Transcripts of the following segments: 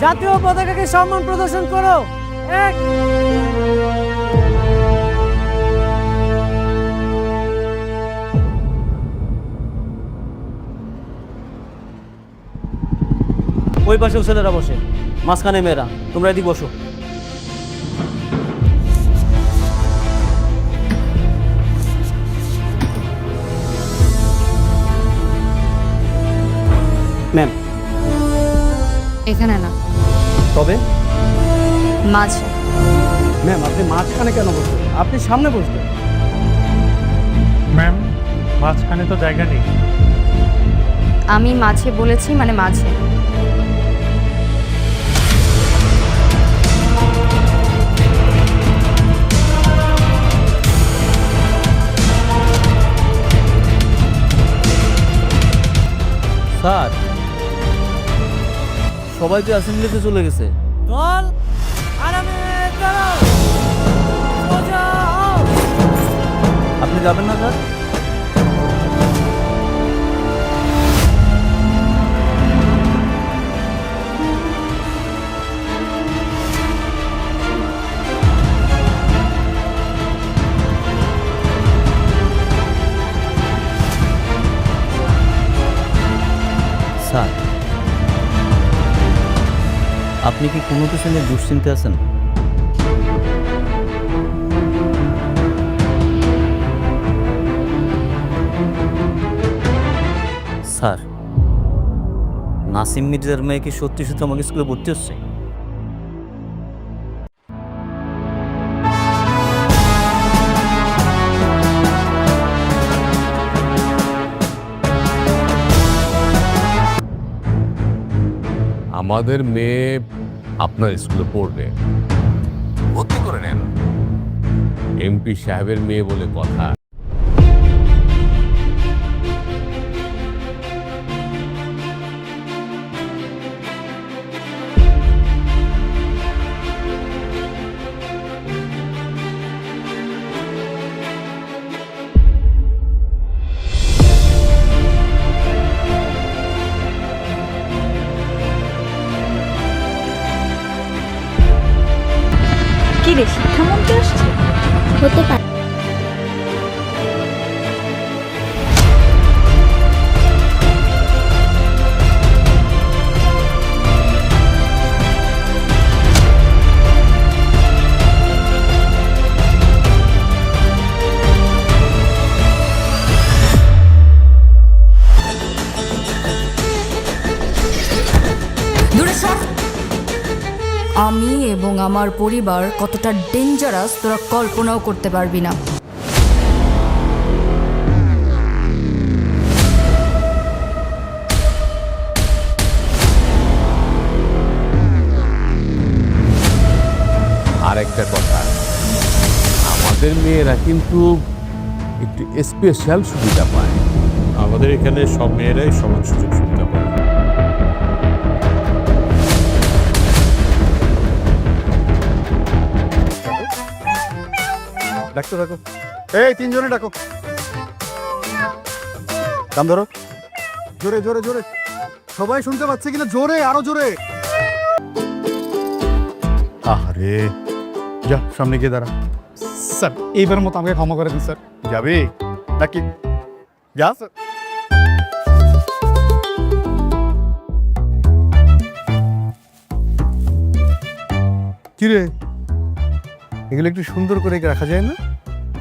জাতীয় পতাকাকে সম্মান প্রদর্শন করো। এক। ওই পাশে ছেলেরা বসে, মাঝখানে মেয়েরা। তোমরা এদিকে বসো। ম্যাম, এখানে না, তবে মাঝে। ম্যাম আপনি মাঝখানে কেন বসবেন? আপনি সামনে বসবেন। ম্যাম, মাঝখানে তো জায়গা নেই। আমি মাঝে বলেছি, মানে মাঝে। স্যার, সবাই তো অ্যাসেম্বলিতে চলে গেছে। দল আরামে দাঁড়াও, সোজা হও। আপনি যাবেন না স্যার? স্যার, আপনি কি কোনো কিছু নিয়ে দুশ্চিন্তে আছেন? স্যার, নাসিম মির্জার মেয়ে কি সত্যি সত্যি আমাকে স্কুলে ভর্তি হচ্ছে? আমাদের মেয়ে আপনার স্কুলে পড়বে, ভর্তি করে নেন। এমপি সাহেবের মেয়ে বলে কথা। কি রে, শিক্ষামন্ত্রী আসছে? হতে পারে। আমি এবং আমার পরিবার কতটা ডেঞ্জারাস তোরা কল্পনাও করতে পারবি না। আর একটা কথা, আমাদের মেয়েরা কিন্তু একটু স্পেশাল সুবিধা পায়। আমাদের এখানে সব মেয়েরাই সমান সুযোগ সুবিধা পায়। ডাক্তার ডাকো, এই তিনজনে ডাকো। কান ধরো, জোরে জোরে জোরে। সবাই শুনতে পাচ্ছে কিনা? জোরে, আরো জোরে। আরে যা, সামনে গিয়ে দাঁড়া। স্যার, এইবার মতো আমাকে ক্ষমা করে দিন স্যার। যাবি নাকি? যা স্যার। কিরে, এগুলো একটু সুন্দর করে রাখা যায় না?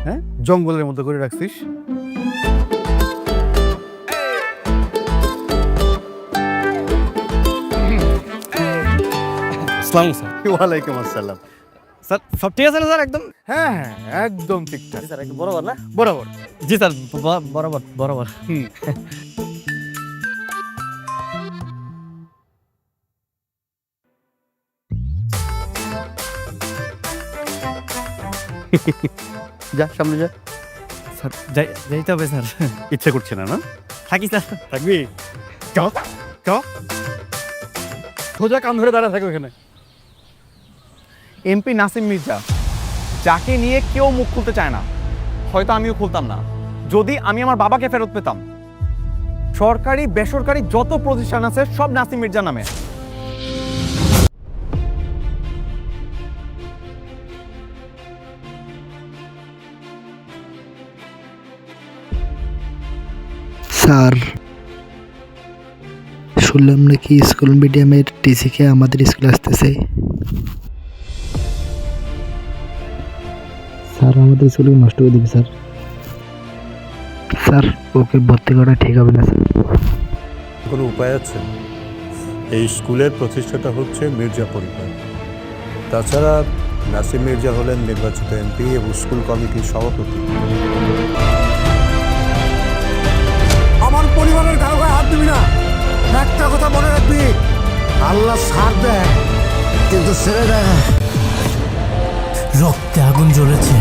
হ্যাঁ, জঙ্গলের মতো করে রাখছিস। আসসালামু স্যার। ওয়ালাইকুম আসসালাম। স্যার সব ঠিক আছে না স্যার? একদম। হ্যাঁ হ্যাঁ, একদম ঠিকঠাক। স্যার একদম বরাবর না? বরাবর। জি স্যার, বরাবর বরাবর। যা, সামনে যা। স্যার যাইতে হবে স্যার। ইচ্ছা করছে না? না থাকি স্যার। থাকবি? চ চ, সোজা কান ধরে দাঁড়া থাকো এখানে। এমপি নাসিম মির্জা, যাকে নিয়ে কেউ মুখ খুলতে চায় না, হয়তো আমিও খুলতাম না যদি আমি আমার বাবাকে ফেরত পেতাম। সরকারি বেসরকারি যত প্রতিষ্ঠান আছে সব নাসিম মির্জা নামে। স্যার, শুনলাম নাকি স্কুল মিডিয়ামের টিসিকে আমাদের স্কুলে আসতেছে। স্যার আমাদের স্কুলে নষ্ট করে দিবে স্যার। স্যার ওকে ভর্তি করা ঠিক হবে না স্যার। কোনো উপায় আছে? এই স্কুলের প্রতিষ্ঠাতা হচ্ছে মির্জা পরিবার। তাছাড়া নাসিম মির্জা হলেন নির্বাচিত এমপি এবং স্কুল কমিটির সভাপতি। আমার পরিবারের কারো গায়ে হাত দিবি না, একটা কথা মনে রাখবি, আল্লাহ ছাড় দেয় কিন্তু ছেড়ে দেয় না। রক্তে আগুন জ্বলেছে।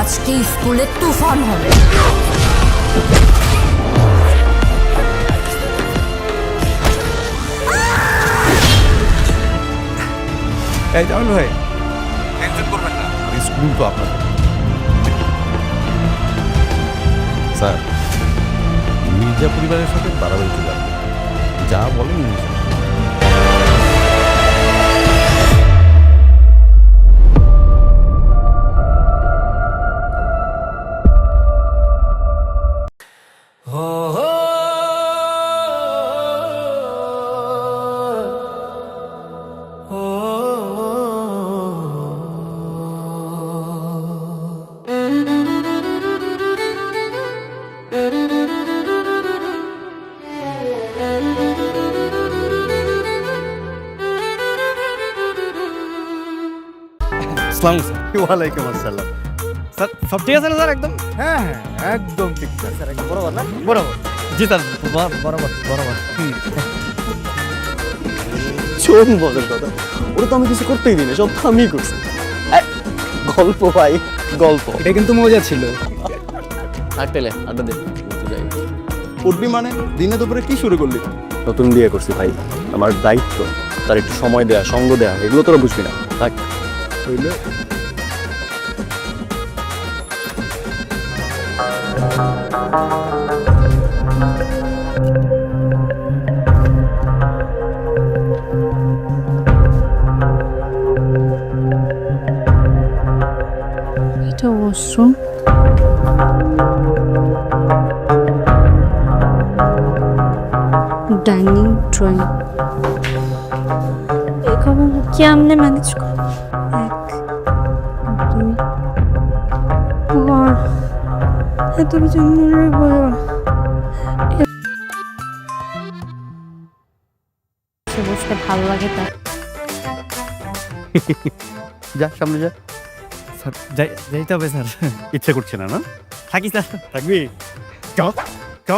আজকে স্কুলে তুফান হবে। এই জামিল ভাই, টেনশন করবেন না, স্কুল তো আপনার। স্যার, মির্জা পরিবারের সাথে বাড়াবাড়ি চলে আসবে, যা বলেন মির্জা। ওয়ালাইকুম আসসালাম। স্যার সব ঠিক আছে না স্যার? একদম হ্যাঁ হ্যাঁ একদম ঠিক আছে স্যার, একদম বরাবর না, বরাবর। জি স্যার, বরাবর বরাবর। শোন বলের কথা, ওরা তো আমি কিছু করতেই দিই না, সব তো আমিই করছি। গল্প ভাই, গল্প। এটা কিন্তু মজা ছিল। আড্ডা আড্ডা দে। উঠবি মানে দিনে দুপুরে কি শুরু করলি? নতুন বিয়ে করছি ভাই, আমার দায়িত্ব তার একটু সময় দেয়া, সঙ্গ দেয়া, এগুলো তোরা বুঝবি না। থাক হইলে এটা ওয়াশরুম। Dining drawing. এই খবর কেমনে ম্যানেজ কর? 1 2 এত কিছু মনে বলো। বসতে ভালো লাগে তার। যা সামনে যা। স্যার যাইতে হবে স্যার। ইচ্ছে করছে না না? থাকি স্যার। থাকবি? চ চ,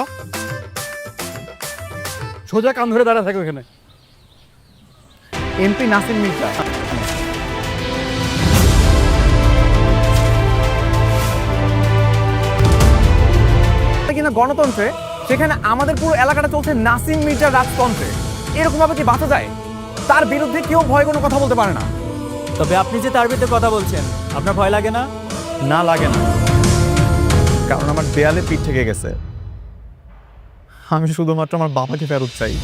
সোজা কান ধরে দাঁড়া থাকো এখানে। এমপি নাসিম মির্জা। কিনা গণতন্ত্রে, সেখানে আমাদের পুরো এলাকাটা চলছে নাসিম মির্জার রাজতন্ত্রে। এরকম ভাবে কি বাঁচা যায়? তার বিরুদ্ধে কেউ ভয় কোনো কথা বলতে পারে না। তবে আপনি যে তার বিরুদ্ধে কথা বলছেন, আপনার ভয় লাগে না? না, লাগে না, কারণ আমার দেয়ালে পিঠ থেকে গেছে। আমি শুধুমাত্র আমার বাবাকে ফেরত চাই।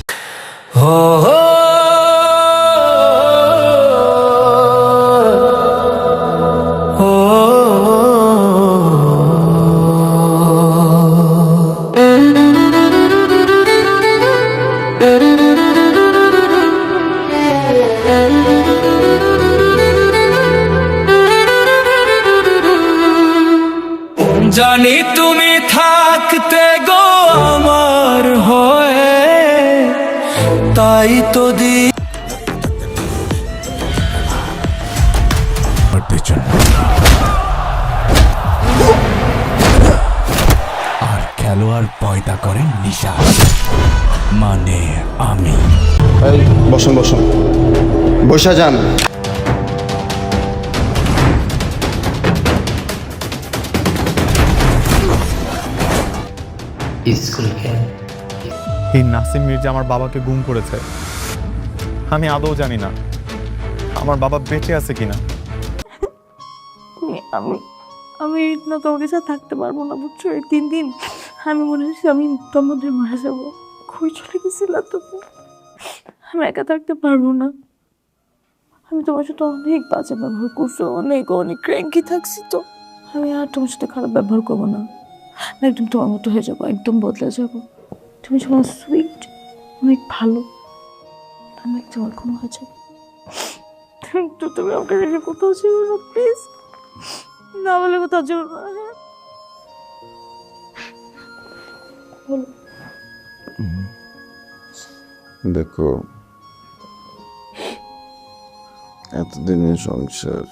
জানি তুমি থাকতে গো আমার হয়ে, তাই তো দি আর খেলোয়াড় পয়দা করেন নিশা, মানে আমি। বসুন বসুন, বসা যান। এই নাসিম মির্জা আমার বাবাকে গুম করেছে। আমি আদৌ জানি না আমার বাবা বেঁচে আছে কিনা। আমি না তোমাকে সাথে থাকতে পারবো না, বুঝছো? এই 3 দিন আমি মনে হচ্ছে আমি তোর মধ্যে মারা যাবো। কই চলে গেছিলাম তুমি? আমি একা থাকতে পারবো না। আমি তোমার সাথে অনেক বাজে ব্যবহার করছো, অনেক অনেক ক্র্যাঙ্কি থাকছি, তো আমি আর তোমার সাথে খারাপ ব্যবহার করবো না। একদম তোমার মতো হয়ে যাবো, একদম বদলে যাব। তুমি যেমন সুইট, অনেক ভালো, আমি একদম ওরকম হয়ে যাবো। তুমি আমাকে রেখে কোথাও ছিল না, প্লিজ না বলে কোথাও ছিল না। বলো। দেখো, এতদিনের সংসার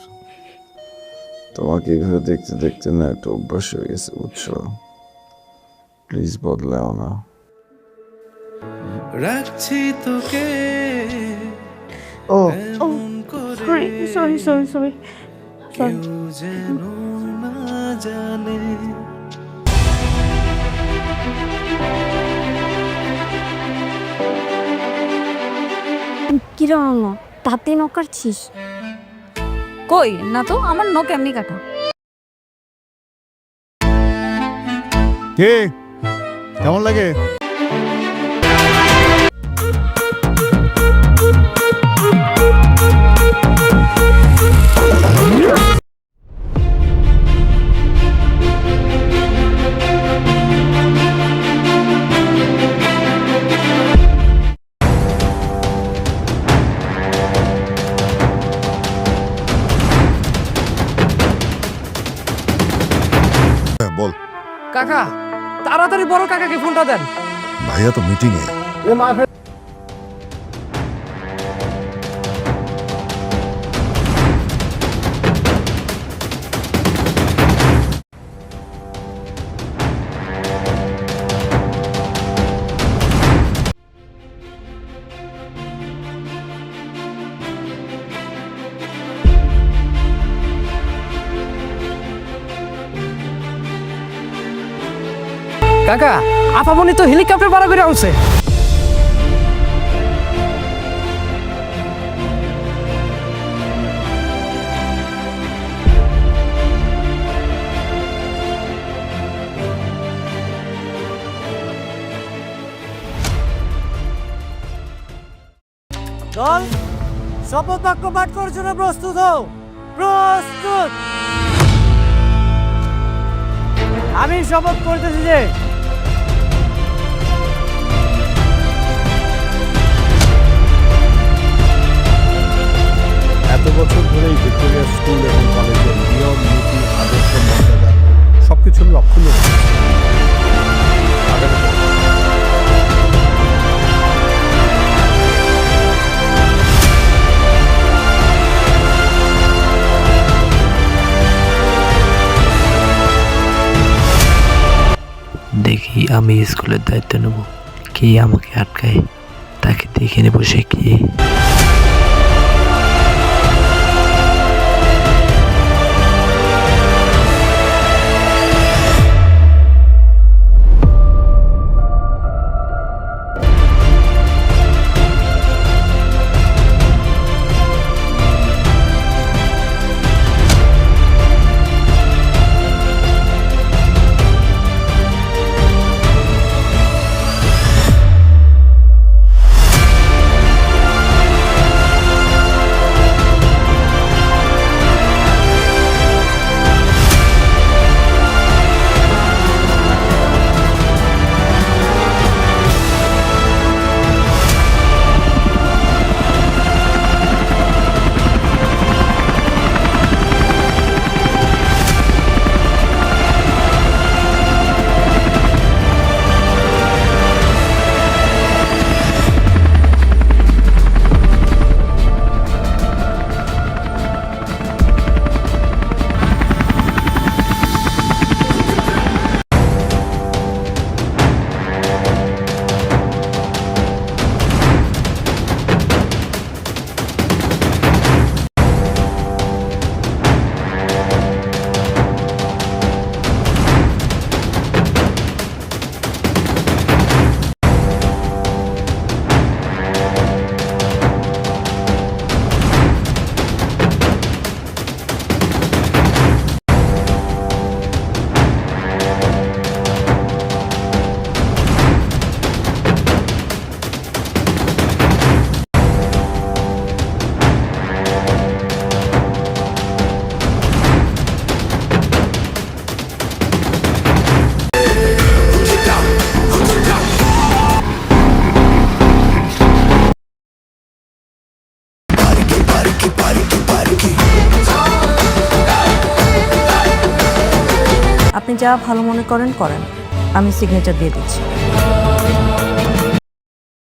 তোমাকে এভাবে দেখতে দেখতে না একটা অভ্যাস হয়ে গেছে, বুঝছো? প্লিজ বদলাও না। রাখছি তোকে ও sorry sorry sorry sorry sorry. যেন না জানে। কিরম তাতে নখ কাটছিস? কই না তো, আমার নখ এমনি কাটা। কে কেমন লাগে? বল কাকা, তাড়াতাড়ি বড় কাকাকে ফোনটা দেন। ভাইয়া তো মিটিং এ। কাকা, আপামনি তো হেলিকপ্টার ভাড়া করে আনছে। দল শপথ বাক্য পাঠ করার জন্য প্রস্তুত হও। প্রস্তুত। আমি শপথ করতেছি যে এত বছর ধরেই ভিক্টোরিয়া স্কুল এবং কলেজের নিয়ম নীতি আদর্শ মর্যাদা সবকিছুর লক্ষ্য রয়েছে। দেখি আমি স্কুলের দায়িত্ব নেব, কে আমাকে আটকায় তাকে দেখে নেবো সে কে। যা ভালো মনে করেন করেন, আমি সিগনেচার দিয়ে দিচ্ছি।